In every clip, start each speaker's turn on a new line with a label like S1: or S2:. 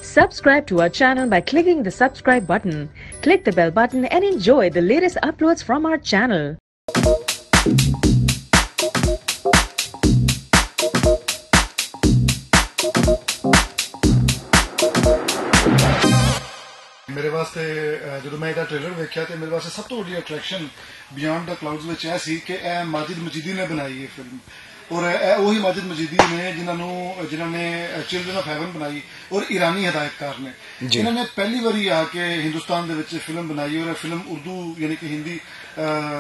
S1: Subscribe to our channel by clicking the subscribe button. Click the bell button and enjoy the latest uploads from our channel.
S2: मेरे वास्ते जो मैं इहदा trailer वेख्या तो मेरे वास्ते सब तो वड्डी अट्रैक्शन बियॉन्ड द क्लाउड्स विच यह सी कि यह माजिद मजीदी ने बनाई है फिल्म और वही माजिद मजीदी ने जिन्होंने चिल्ड्रन ऑफ हेवन बनाई और ईरानी हिदायतकार ने इन्होंने पहली बारी आके हिंदुस्तान दे विच फिल्म बनाई और फिल्म उर्दू यानी कि हिंदी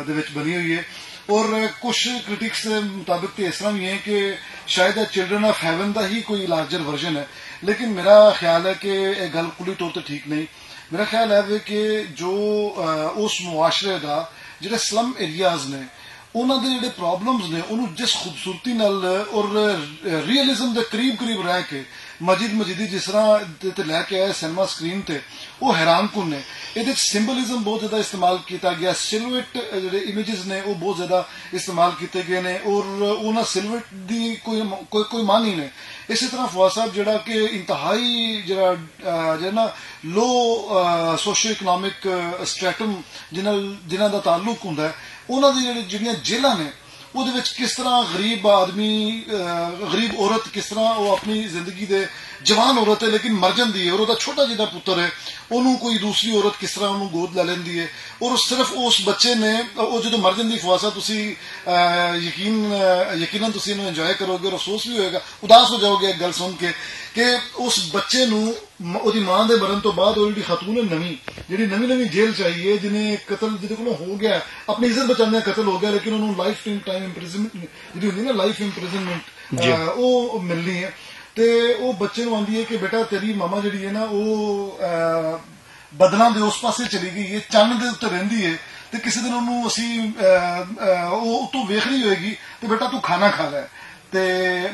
S2: दे विच बनी हुई है और कुछ क्रिटिक्स के मुताबिक तो इस तरह भी है कि शायद चिल्ड्रन ऑफ हेवन का ही कोई लार्जर वर्जन है लेकिन मेरा ख्याल है कि यह गल पूरी तौर पर ठीक नहीं मेरा ख्याल है कि जो उस मुआशरे का जो स्लम एरियाज ने उन्होंने जिहड़े प्रॉब्लम्स ने उन्होंने जिस खूबसूरती नाल और रियलिज्म के करीब करीब रह के माजिद मजीदी जिस तरह लैके आए सिनेमा स्क्रीन ते वो हैरानकुन ने ये सिंबलिज्म बहुत ज्यादा इस्तेमाल किया गया सिलवेट जो इमेजेस ने वो बहुत ज्यादा इस्तेमाल किए गए ने और उन्होंने सिलवेट की कोई मान ही नहीं इसी तरह फवाद साहब जोड़ा कि इंतहाई जो ना लो सोशो इकनॉमिक स्ट्रैटम जिन्हों का ताल्लुक होंगे उन्होंने जिहड़ियां जेलां ने ਉਹਦੇ ਵਿੱਚ किस तरह गरीब आदमी गरीब औरत किस तरह वो अपनी जिंदगी दे जवान औरत है लेकिन मर जाती है और उसका छोटा जिहा पुत्र है उन्होंने कोई दूसरी औरत किस तरह उन्होंने गोद ले लेंदी है और सिर्फ उस बच्चे ने वो जो मर जाती फवासा तुसी यकीनन तुसी इन्हू इंजॉय करोगे और अफसोस भी होएगा उदास हो जाओगे एक गल सुन के उस बच्चे नू ਉਹਦੀ ਮਾਂ ਦੇ ਮਰਨ ਤੋਂ ਬਾਅਦ ਉਹ ਜਿਹੜੀ ਖਾਤੂਨ ਹੈ ਨਵੀਂ ਜੇਲ੍ਹ ਚਾਹੀਏ ਜਿਹਨੇ ਕਤਲ ਜਿਹਦੇ ਕੋਲੋਂ ਹੋ ਗਿਆ ਆਪਣੀ ਇੱਜ਼ਤ ਬਚਾਉਂਦਿਆਂ ਕਤਲ ਹੋ ਗਿਆ ਲੇਕਿਨ ਉਹਨੂੰ ਲਾਈਫ ਟਾਈਮ ਇੰਪ੍ਰਿਜ਼ਨਮੈਂਟ ਜਿਹੜੀ ਹੁੰਦੀ ਨਾ ਲਾਈਫ ਇੰਪ੍ਰਿਜ਼ਨਮੈਂਟ ਉਹ ਮਿਲਣੀ ਹੈ ਤੇ ਉਹ ਬੱਚੇ ਨੂੰ ਆਂਦੀ ਹੈ ਕਿ ਬੇਟਾ ਤੇਰੀ ਮਾਮਾ ਜਿਹੜੀ ਹੈ ਨਾ ਉਹ ਬਦਲਾਂ ਦੇ ਉਸ ਪਾਸੇ ਚਲੀ ਗਈ ਹੈ ਚੰਨ ਦੇ ਉੱਤੇ ਰਹਿੰਦੀ ਹੈ ਤੇ ਕਿਸੇ ਦਿਨ ਉਹਨੂੰ ਅਸੀਂ ਉਹ ਉਤੋਂ ਵੇਖ ਰਹੀ ਹੋਏਗੀ ਤੇ ਬੇਟਾ ਤੂੰ ਖਾਣਾ ਖਾ ਲੈ ਤੇ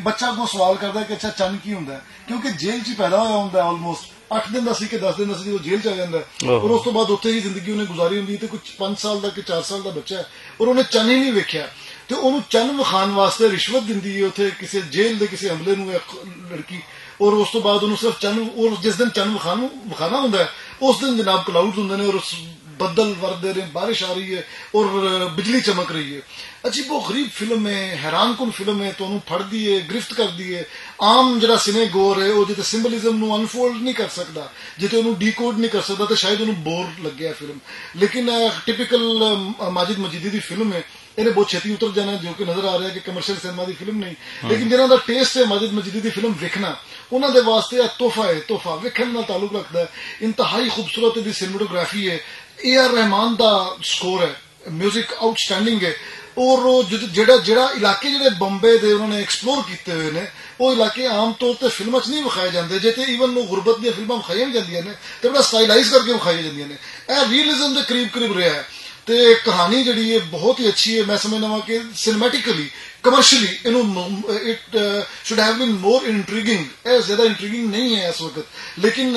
S2: ਬੱਚਾ ਕੋ ਸਵਾਲ ਕਰਦਾ ਕਿ ਅੱਛਾ ਚੰਨ ਕੀ ਹੁੰਦਾ ਕਿਉਂਕਿ ਜੇਲ੍ਹ 'ਚ ਪੈਦਾ ਹੋਇਆ ਹੁੰਦਾ ਆਲਮੋਸਟ 8 ਦਿਨ ਦਾ ਸੀ ਕਿ 10 ਦਿਨ ਦਾ ਸੀ ਜਦੋਂ ਜੇਲ੍ਹ 'ਚ ਆ ਜਾਂਦਾ ਔਰ ਉਸ ਤੋਂ ਬਾਅਦ ਉੱਥੇ ਹੀ ਜ਼ਿੰਦਗੀ ਉਹਨੇ ਗੁਜ਼ਾਰੀ ਹੁੰਦੀ ਤੇ ਕੁਝ 5 ਸਾਲ ਦਾ ਕਿ 4 ਸਾਲ ਦਾ ਬੱਚਾ ਹੈ ਔਰ ਉਹਨੇ ਚੰਨ ਹੀ ਨਹੀਂ ਵੇਖਿਆ ਤੇ ਉਹਨੂੰ ਚੰਨ ਵਿਖਾਉਣ ਵਾਸਤੇ ਰਿਸ਼ਵਤ ਦਿੰਦੀ ਹੈ ਉੱਥੇ ਕਿਸੇ ਜੇਲ੍ਹ ਦੇ ਕਿਸੇ ਹਮਲੇ ਨੂੰ ਇੱਕ ਲੜਕੀ ਔਰ ਉਸ ਤੋਂ ਬਾਅਦ ਉਹਨੂੰ ਸਿਰਫ ਚੰਨ ਔਰ ਜਿਸ ਦਿਨ ਚੰਨ ਵਿਖਾਣਾ ਹੁੰਦਾ ਹੈ ਉਸ ਦਿਨ ਜਨਾਬ ਕਲਾउड्स ਹੁੰਦੇ ਨੇ ਔਰ बदल वरदे रहे बारिश आ रही है और बिजली चमक रही है अजीबो गरीब फिल्म है हैरानकुन फिल्म है तो फड़ दी है गिरफ्त कर दी है आम जो सिने गोर है वो जिते सिंबलिज्म अनफोल्ड नहीं कर सकता जिते डीकोड नहीं कर सकता तो शायद उन्होंने बोर लग गया फिल्म लेकिन टिपिकल माजिद मजीदी की फिल्म है इन्हें बहुत छेती उतर जाना जो कि नजर आ रहा है कि कमर्शियल सिनेमा की फिल्म नहीं लेकिन जिन्हों का टेस्ट है माजिद मजीदी की फिल्म वेखना उन्होंने वास्ते तोहफा है तोहफा वेखण नाल ताल्लुक रखता है इंतहाई खूबसूरत दी सिनेमेटोग्राफी है ए.आर. रहमान का स्कोर है म्यूजिक आउटस्टैंडिंग है और जेड़ा इलाके जो बॉम्बे के उन्होंने एक्सप्लोर किए हुए हैं वो इलाके आम तौर पर फिल्मों च नहीं विखाए जाते जे तो ईवन गुरबत दी फिल्मां विखाई जांदियां ने तो बड़ा स्टाइलाइज करके विखाई जांदियां ने यह रियलिज्म के करीब करीब रहा है तो कहानी जी है बहुत ही अच्छी है मैं समझना वा कि cinematically commercially it should have been more intriguing ज्यादा इंट्रीगिंग नहीं है इस वक्त लेकिन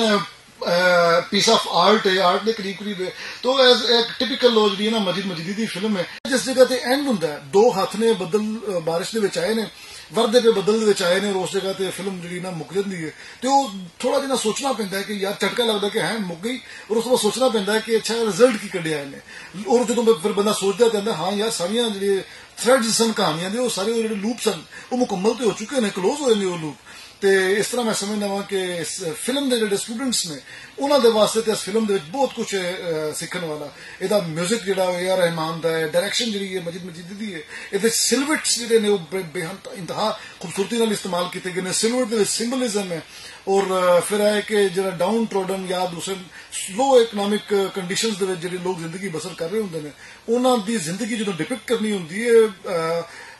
S2: पीस ऑफ आर्ट है आर्ट के करीब करीब है तो एज एक टिपिकल जी ना माजिद मजीदी की फिल्म है जिस जगह ते एंड होंदा है दो हाथ ने बदल बारिश दे विच आए ने वरदे पे बदल दे विच आए ने और उस जगह ते फिल्म जी ना मुक जाती है तो थोड़ा जिहा सोचना पैंदा है कि यार झटका लगता है कि है मुक गई और उस बाद सोचना पैंदा है कि अच्छा रिजल्ट की कढ़िया इन्हें और जो फिर बंदा सोचता कहता हाँ यार सारिया जी थ्रेड्स सन कहानियां दे सारे जो लूप सन वो मुकम्मल तो हो चुके हैं क्लोज हो जाते वो लूप तो इस तरह मैं समझना वा कि इस फिल्म के जो स्टूडेंट्स ने उन्होंने वास्ते तो इस फिल्म के बहुत कुछ सीखने वाला यदा म्यूजिक जो ए.आर. रहमान का है डायरैक्शन जी है माजिद मजीदी की है ये सिलवेट्स जो ने बेहद इंतहा खूबसूरती इस्तेमाल किए गए सिलवेट के सिंबलिज्म है और फिर है कि जो डाउन ट्रोडन या दूसरे स्लो इकनॉमिक कंडीशंस के जो लोग जिंदगी बसर कर रहे होंगे उन्होंने जिंदगी जो डिपिक्ट करनी होंगी है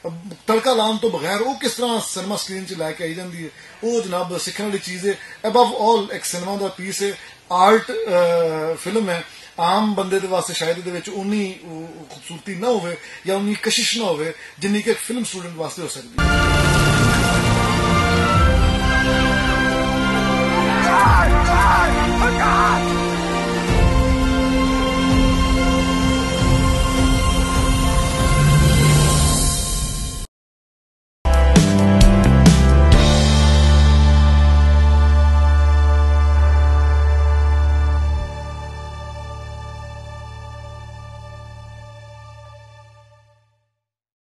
S2: तड़का लाने तो बगैर वो किस तरह सिनेमा स्क्रीन च लैके आई जाती है वो जनाब सीखने वाली चीज़ है अबव ऑल एक सिनेमा का पीस है आर्ट फिल्म है आम बंदे दे वास्ते शायद उन्नी खूबसूरती ना हो या उन्नी कशिश ना हो जिन्नी कि एक फिल्म स्टूडेंट वास्ते हो सकती है।